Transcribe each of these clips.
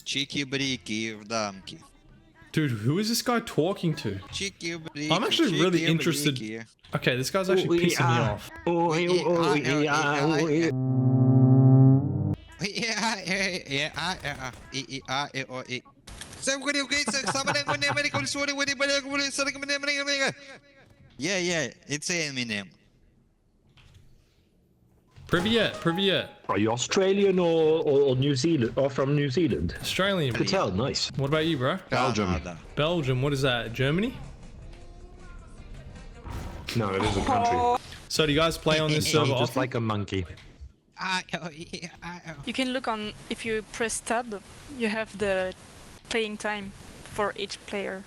Чики-брики в дамки. Dude, who is this guy talking to? Чики-брики. I'm actually really interested. Okay, this guy's actually pissing me off. Yeah, it's Eminem. Privyet. Are you Australian or New Zealand? Or from New Zealand? Australian. Could tell, nice. What about you, bro? Belgium. Canada. Belgium, what is that? Germany? No, it is a country. So do you guys play on this server Just often? like a monkey. You can look on, if you press tab, you have the playing time for each player.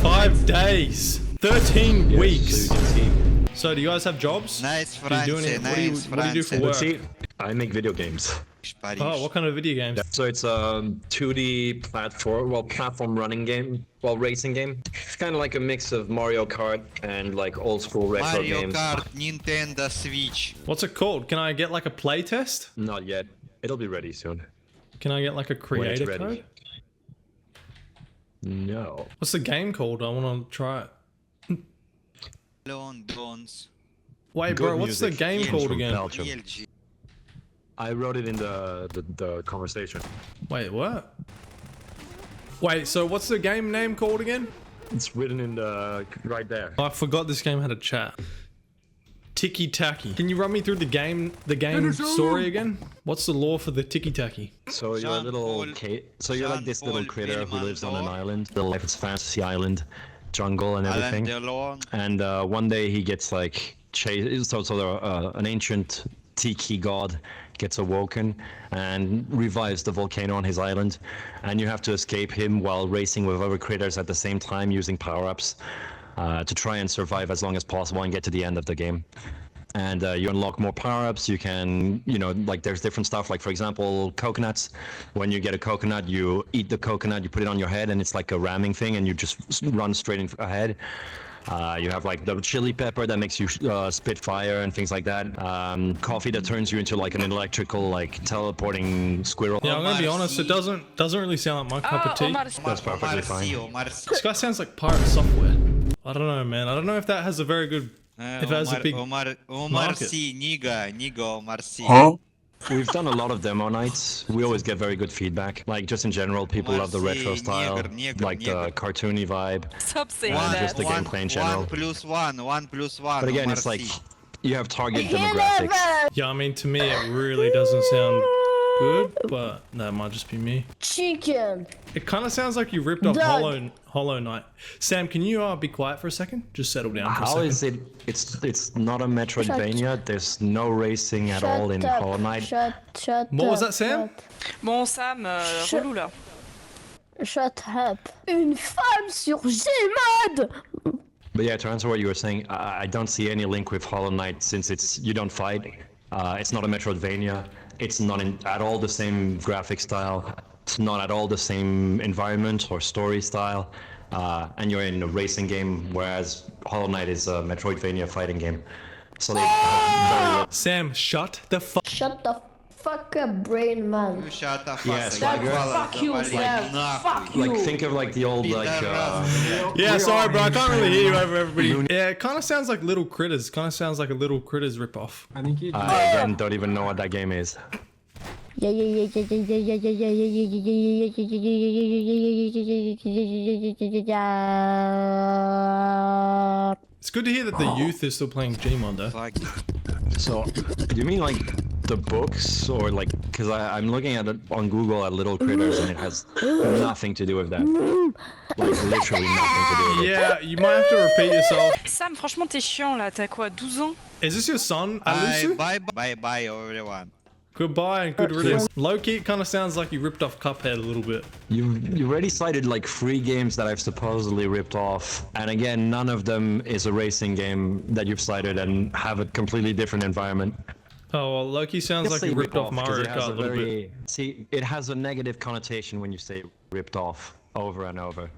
5 days. 13 Yes, weeks. so you can see. So do you guys have jobs? Nice What are you doing France, it? What do you- nice what do you do for France. work? See, I make video games. Paris. Oh, what kind of video games? So it's a 2D platform running game, racing game. It's kind of like a mix of Mario Kart and like old school retro Mario games. Kart, Nintendo Switch. What's it called? Can I get like a play test? Not yet. It'll be ready soon. Can I get like a When it's creator ready. code? No. What's the game called? I want to try it. Lone Bones. Wait, Good bro, what's the music. game Yeah, called From again? Belgium. ELG. I wrote it in the conversation. Wait, what? Wait, so what's the game name called again? It's written in the right there. I forgot this game had a chat. Tiki Taki. Can you run me through the game story again? What's the lore for the Tiki Taki? So you're a little you're like this little critter who lives on an island. The life is fantasy island, jungle and Alain everything. Delon. And one day he gets like chased. An ancient tiki god gets awoken and revives the volcano on his island, and you have to escape him while racing with other critters at the same time using power-ups to try and survive as long as possible and get to the end of the game. And you unlock more power-ups. You can, like there's different stuff. Like for example, coconuts. When you get a coconut, you eat the coconut, you put it on your head, and it's like a ramming thing, and you just run straight ahead. You have like the chili pepper that makes you spit fire and things like that. Coffee that turns you into like an electrical, like teleporting squirrel. Yeah, I'm gonna be honest. It doesn't really sound like my cup of tea. That's perfectly fine. This guy sounds like pirate software. I don't know, man. I don't know if that has a very good. If it has a big Omar market. C, Niga Omar C. We've done a lot of demo nights. We always get very good feedback. Like just in general, people love the retro style, like the cartoony vibe, Stop saying just the that. gameplay in general. 1+1. But again, Omar it's like C. you have target demographics. Yeah, I mean, to me, it really doesn't sound good, but that might just be me. Chicken. It kind of sounds like you ripped off Doug. Hollow Knight. Sam, can you be quiet for a second? Just settle down for a How second. is it? It's not a Metroidvania. There's no racing at all in Hollow Knight. Shut What was up, that, Sam? Bon, Sam, relou là. Shut up. Une femme sur Gmod. But yeah, to answer what you were saying, I don't see any link with Hollow Knight since you don't fight. It's not a Metroidvania. It's not at all the same graphic style. It's not at all the same environment or story style. And you're in a racing game, whereas Hollow Knight is a Metroidvania fighting game. So they have very Sam, shut the fuck. Shut the fuck up, brain man. Shut the fuck Yes, up. Swagger. Fuck you, Sam. Fuck you. like think of like the old Yeah, sorry, bro. I can't really hear you over everybody. Yeah, it kind of sounds like Little Critters. Kind of sounds like a Little Critters ripoff. I again don't even know what that game is. Yeah. It's good to hear that the youth is still playing Gmod, though. Fuck. So, do you mean like the books, or like, because I'm looking at it on Google at Little Critters and it has nothing to do with that. Like literally nothing to do with it. Yeah, you might have to repeat yourself. Sam, franchement, t'es chiant là. T'as quoi, 12 ans? Is this your son, Bye, Alusu? bye, everyone. Goodbye and good riddance. Low-key, it kind of sounds like you ripped off Cuphead a little bit. You already cited like 3 games that I've supposedly ripped off, and again, none of them is a racing game that you've cited and have a completely different environment. Oh, well, Loki sounds like Say you ripped off 'cause Mario it has Kart a little bit. See, it has a negative connotation when you say ripped off over and over.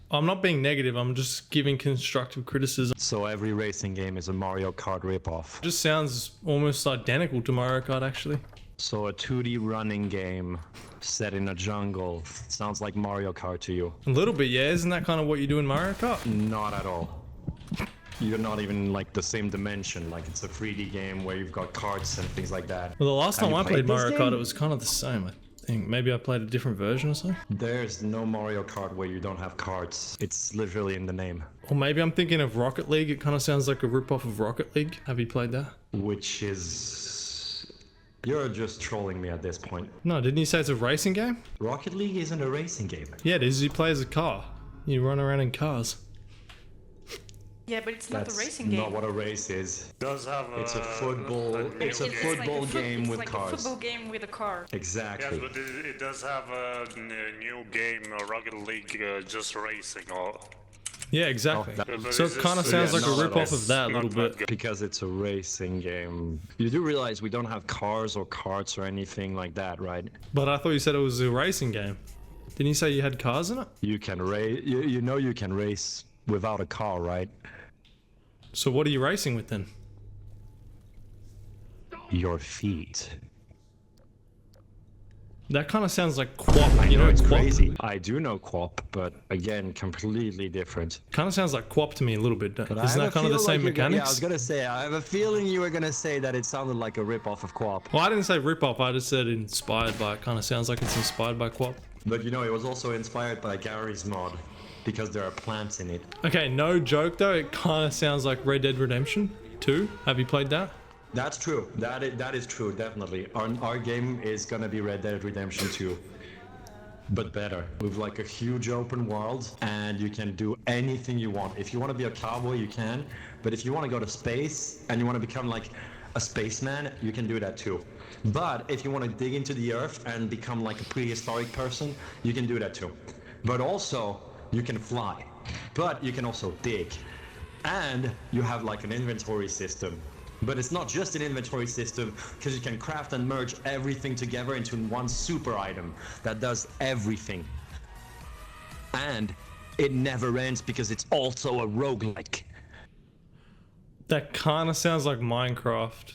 I'm not being negative, I'm just giving constructive criticism. So every racing game is a Mario Kart ripoff. Just sounds almost identical to Mario Kart, actually. So a 2D running game set in a jungle sounds like Mario Kart to you? A little bit, yeah. Isn't that kind of what you do in Mario Kart? Not at all. You're not even like the same dimension. Like it's a 3D game where you've got carts and things like that. Well, the last Have time you I played this Mario game? Kart, it was kind of the same. I think maybe I played a different version or something. There's no Mario Kart where you don't have carts. It's literally in the name. Or maybe I'm thinking of Rocket League. It kind of sounds like a rip-off of Rocket League. Have you played that? Which is... You're just trolling me at this point. No, didn't you say it's a racing game? Rocket League isn't a racing game. Yeah, it is. You play as a car. You run around in cars. Yeah, but it's not That's a racing game. not what a race is. Does have It's a football. It's a It's football like game with like cars. a football game with a car. Exactly. Yes, but it does have a new game, Rocket League, just racing. Or Yeah, exactly. Oh, that- So it kind of sounds like not a at rip-off all. of that a little Not that bit. good. Because it's a racing game. You do realize we don't have cars or carts or anything like that, right? But I thought you said it was a racing game. Didn't you say you had cars in it? You can race. You know you can race without a car, right? So what are you racing with then? Your feet. That kind of sounds like Quap. I You know it's Quap? crazy. I do know Quap, but again, completely different. Kind of sounds like Quap to me a little bit. But I Isn't have that a kind of the feel same like you're gonna- mechanics? Yeah, I was gonna say. I have a feeling you were gonna say that it sounded like a rip-off of Quap. Well, I didn't say rip-off. I just said inspired by. It kind of sounds like it's inspired by Quap. But you know, it was also inspired by Garry's mod because there are plants in it. Okay, no joke though. It kind of sounds like Red Dead Redemption 2. Have you played that? That's true. That is true. Definitely. Our game is gonna be Red Dead Redemption 2. But better, with like a huge open world, and you can do anything you want. If you want to be a cowboy, you can. But if you want to go to space and you want to become like a spaceman, you can do that too. But if you want to dig into the earth and become like a prehistoric person, you can do that too. But also, you can fly. But you can also dig. And you have like an inventory system. But it's not just an inventory system, because you can craft and merge everything together into one super item that does everything. And it never ends because it's also a roguelike. That kind of sounds like Minecraft.